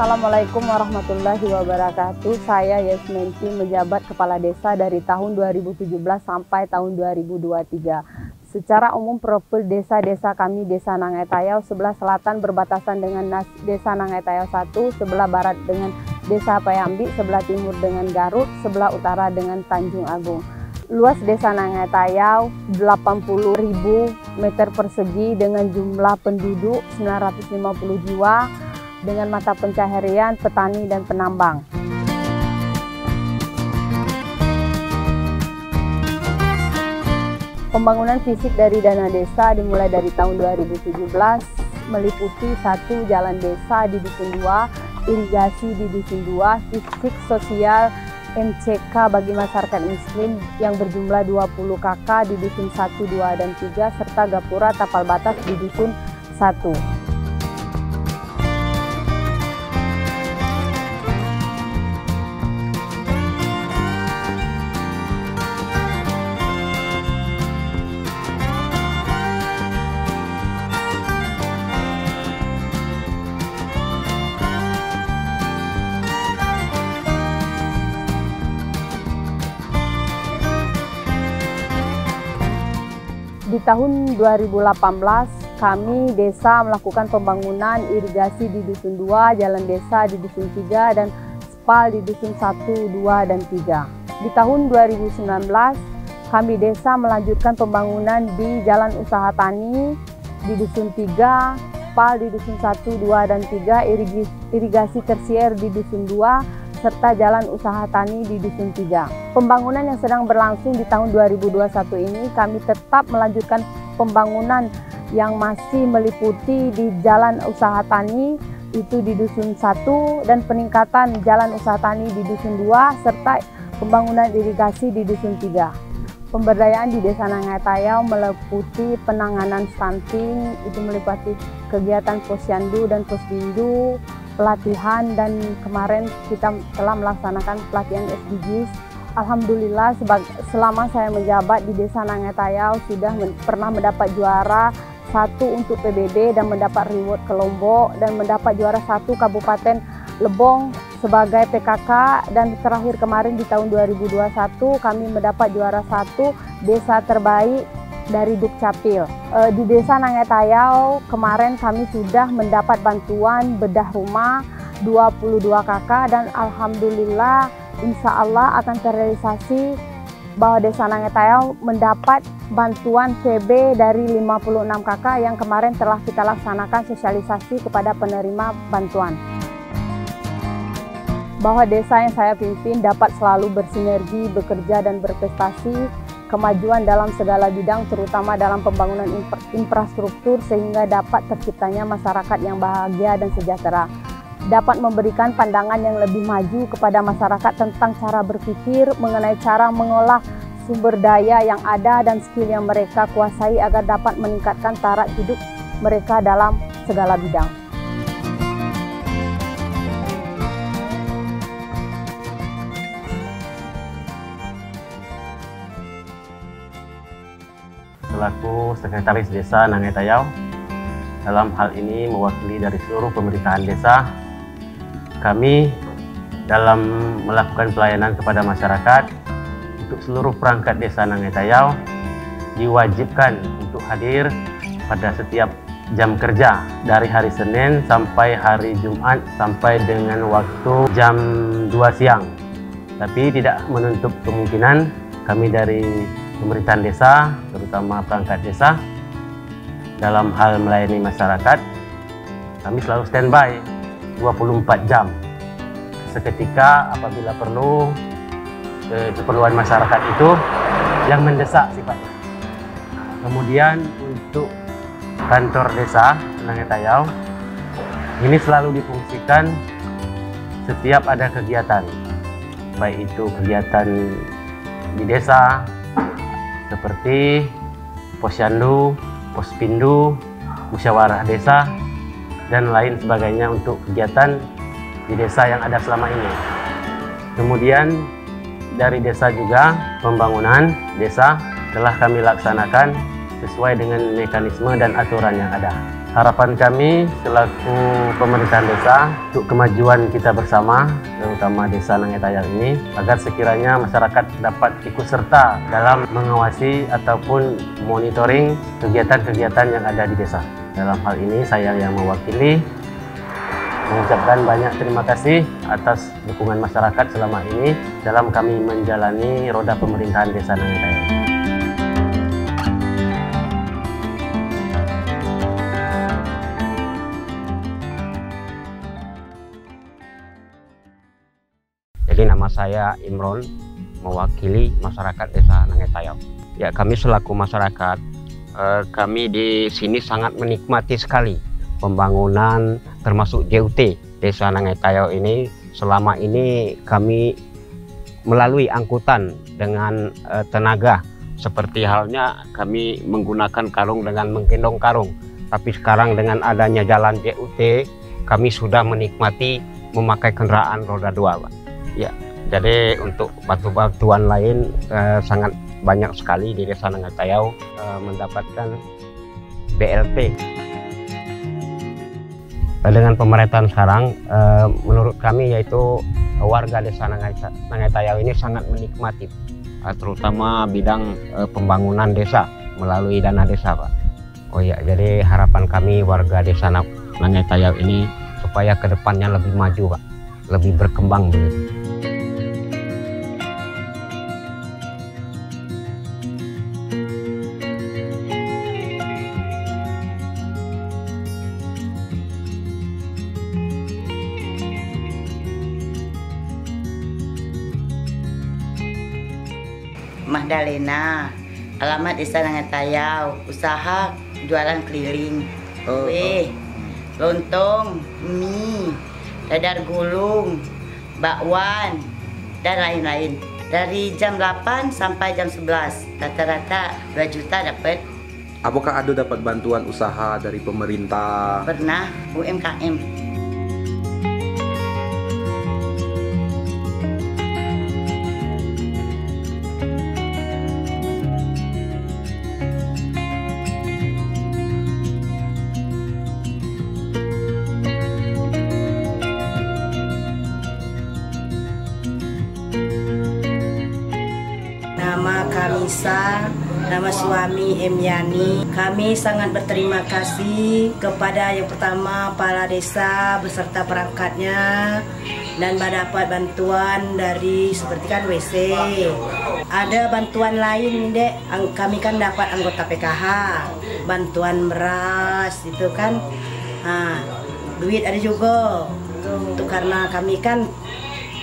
Assalamualaikum warahmatullahi wabarakatuh. Saya Yasminti, menjabat Kepala Desa dari tahun 2017 sampai tahun 2023. Secara umum profil desa-desa kami, Desa Nangai Tayau, sebelah selatan berbatasan dengan Desa Nangai Tayau 1, sebelah barat dengan Desa Payambi, sebelah timur dengan Garut, sebelah utara dengan Tanjung Agung. Luas Desa Nangai Tayau 80.000 meter persegi dengan jumlah penduduk 950 jiwa, dengan mata pencaharian petani dan penambang. Pembangunan fisik dari dana desa dimulai dari tahun 2017, meliputi 1. Jalan desa di Dusun 2, irigasi di Dusun 2, fisik sosial MCK bagi masyarakat miskin yang berjumlah 20 KK di Dusun 1, 2, dan 3, serta gapura tapal batas di Dusun 1. Di tahun 2018, kami desa melakukan pembangunan irigasi di Dusun 2, jalan desa di Dusun 3, dan spal di Dusun 1, 2, dan 3. Di tahun 2019, kami desa melanjutkan pembangunan di jalan usaha tani di Dusun 3, spal di Dusun 1, 2, dan 3, irigasi tersier di Dusun 2, serta jalan usaha tani di Dusun 3. Pembangunan yang sedang berlangsung di tahun 2021 ini, kami tetap melanjutkan pembangunan yang masih meliputi di jalan usaha tani itu di Dusun 1 dan peningkatan jalan usaha tani di Dusun 2 serta pembangunan irigasi di Dusun 3. Pemberdayaan di Desa Nangai Tayau meliputi penanganan stunting, itu meliputi kegiatan posyandu dan posbindu, pelatihan, dan kemarin kita telah melaksanakan pelatihan SDGs. Alhamdulillah selama saya menjabat di Desa Nangai Tayau sudah pernah mendapat juara 1 untuk PBB dan mendapat reward ke Lombok, dan mendapat juara 1 Kabupaten Lebong sebagai PKK, dan terakhir kemarin di tahun 2021 kami mendapat juara 1 desa terbaik dari Dukcapil. Di Desa Nangai Tayau kemarin kami sudah mendapat bantuan bedah rumah 22 KK, dan alhamdulillah insya Allah akan terrealisasi bahwa Desa Nangai Tayau mendapat bantuan PB dari 56 KK yang kemarin telah kita laksanakan sosialisasi kepada penerima bantuan. Bahwa desa yang saya pimpin dapat selalu bersinergi, bekerja, dan berprestasi kemajuan dalam segala bidang, terutama dalam pembangunan infrastruktur, sehingga dapat terciptanya masyarakat yang bahagia dan sejahtera. Dapat memberikan pandangan yang lebih maju kepada masyarakat tentang cara berpikir mengenai cara mengolah sumber daya yang ada dan skill yang mereka kuasai agar dapat meningkatkan taraf hidup mereka dalam segala bidang. Selaku Sekretaris Desa Nangai Tayau, dalam hal ini mewakili dari seluruh pemerintahan desa, kami dalam melakukan pelayanan kepada masyarakat untuk seluruh perangkat Desa Nangai Tayau diwajibkan untuk hadir pada setiap jam kerja dari hari Senin sampai hari Jumat sampai dengan waktu jam 2 siang. Tapi tidak menutup kemungkinan kami dari pemerintahan desa, terutama perangkat desa, dalam hal melayani masyarakat, kami selalu standby 24 jam. Seketika apabila perlu, keperluan masyarakat itu yang mendesak sifatnya. Kemudian untuk kantor desa Nangai Tayau, ini selalu difungsikan setiap ada kegiatan, baik itu kegiatan di desa, seperti posyandu, pospindu, musyawarah desa, dan lain sebagainya untuk kegiatan di desa yang ada selama ini. Kemudian dari desa juga pembangunan desa telah kami laksanakan sesuai dengan mekanisme dan aturan yang ada. Harapan kami selaku pemerintahan desa untuk kemajuan kita bersama, terutama desa Nangai Tayau ini, agar sekiranya masyarakat dapat ikut serta dalam mengawasi ataupun monitoring kegiatan-kegiatan yang ada di desa. Dalam hal ini saya yang mewakili mengucapkan banyak terima kasih atas dukungan masyarakat selama ini dalam kami menjalani roda pemerintahan desa Nangai Tayau. Jadi nama saya Imron, mewakili masyarakat desa Nangai Tayau. Ya, kami selaku masyarakat, kami di sini sangat menikmati sekali pembangunan termasuk JUT desa Nangai Tayau ini. Selama ini kami melalui angkutan dengan tenaga, seperti halnya kami menggunakan karung dengan menggendong karung. Tapi sekarang dengan adanya jalan JUT, kami sudah menikmati memakai kendaraan roda 2, Pak. Ya, jadi untuk bantuan lain sangat banyak sekali di desa Nangai Tayau mendapatkan BLT. Dengan pemerintahan sekarang, menurut kami yaitu warga desa Nangai Tayau ini sangat menikmati, terutama bidang pembangunan desa melalui dana desa, Pak. Oh ya, jadi harapan kami warga desa Nangai Tayau ini supaya kedepannya lebih maju, Pak, lebih berkembang begitu. Mahdalena, alamat desa Nangai Tayau, usaha jualan keliling, kue, lontong, mie, dadar gulung, bakwan, dan lain-lain. Dari jam 8 sampai jam 11, rata-rata 2 juta dapat. Apakah Ado dapat bantuan usaha dari pemerintah? Pernah UMKM. Nama Kamisa, nama suami Yani. Kami sangat berterima kasih kepada yang pertama kepala desa beserta perangkatnya dan mendapat bantuan dari seperti kan WC. Ada bantuan lain, Dek. Kami kan dapat anggota PKH, bantuan beras itu kan. Duit ada juga. Untuk karena kami kan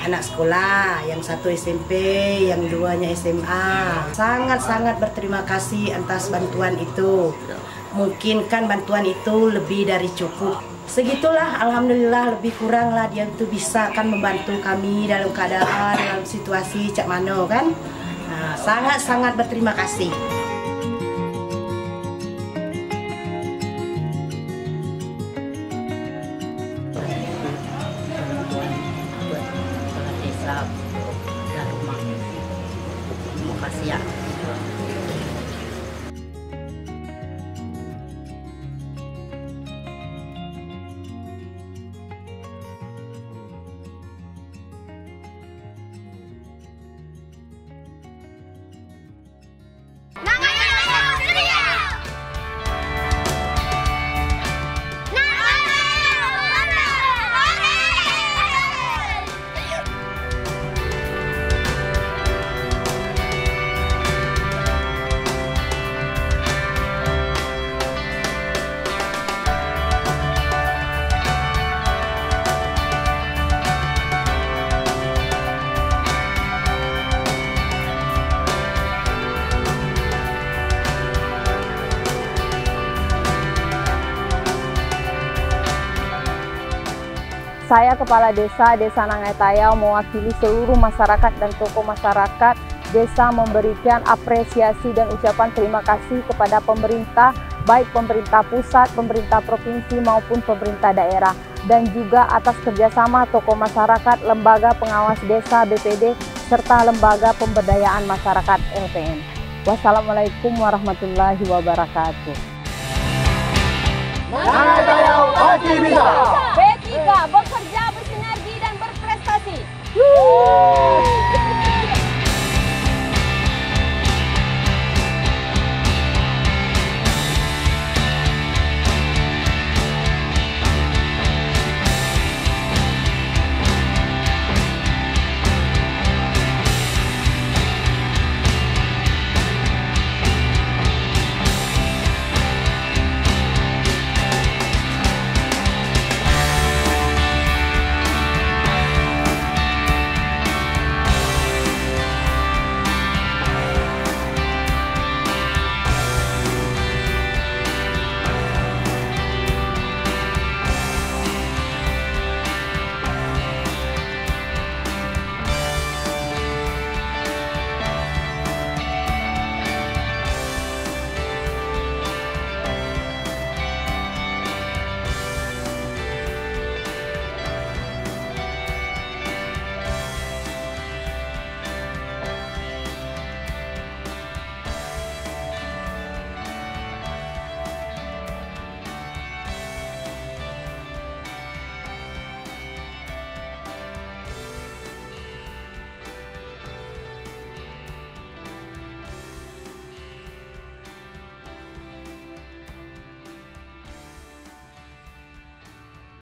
anak sekolah, yang satu SMP, yang duanya SMA. Sangat-sangat berterima kasih atas bantuan itu. Mungkin kan bantuan itu lebih dari cukup. Segitulah, alhamdulillah lebih kurang lah dia itu bisa kan membantu kami dalam keadaan, dalam situasi cak mano kan. Sangat-sangat berterima kasih. Terima kasih ya. Saya Kepala Desa Nangai Tayau mewakili seluruh masyarakat dan tokoh masyarakat desa memberikan apresiasi dan ucapan terima kasih kepada pemerintah, baik pemerintah pusat, pemerintah provinsi maupun pemerintah daerah, dan juga atas kerjasama tokoh masyarakat, lembaga pengawas desa BPD, serta lembaga pemberdayaan masyarakat LPM. Wassalamualaikum warahmatullahi wabarakatuh. Nangai Tayau pasti bisa.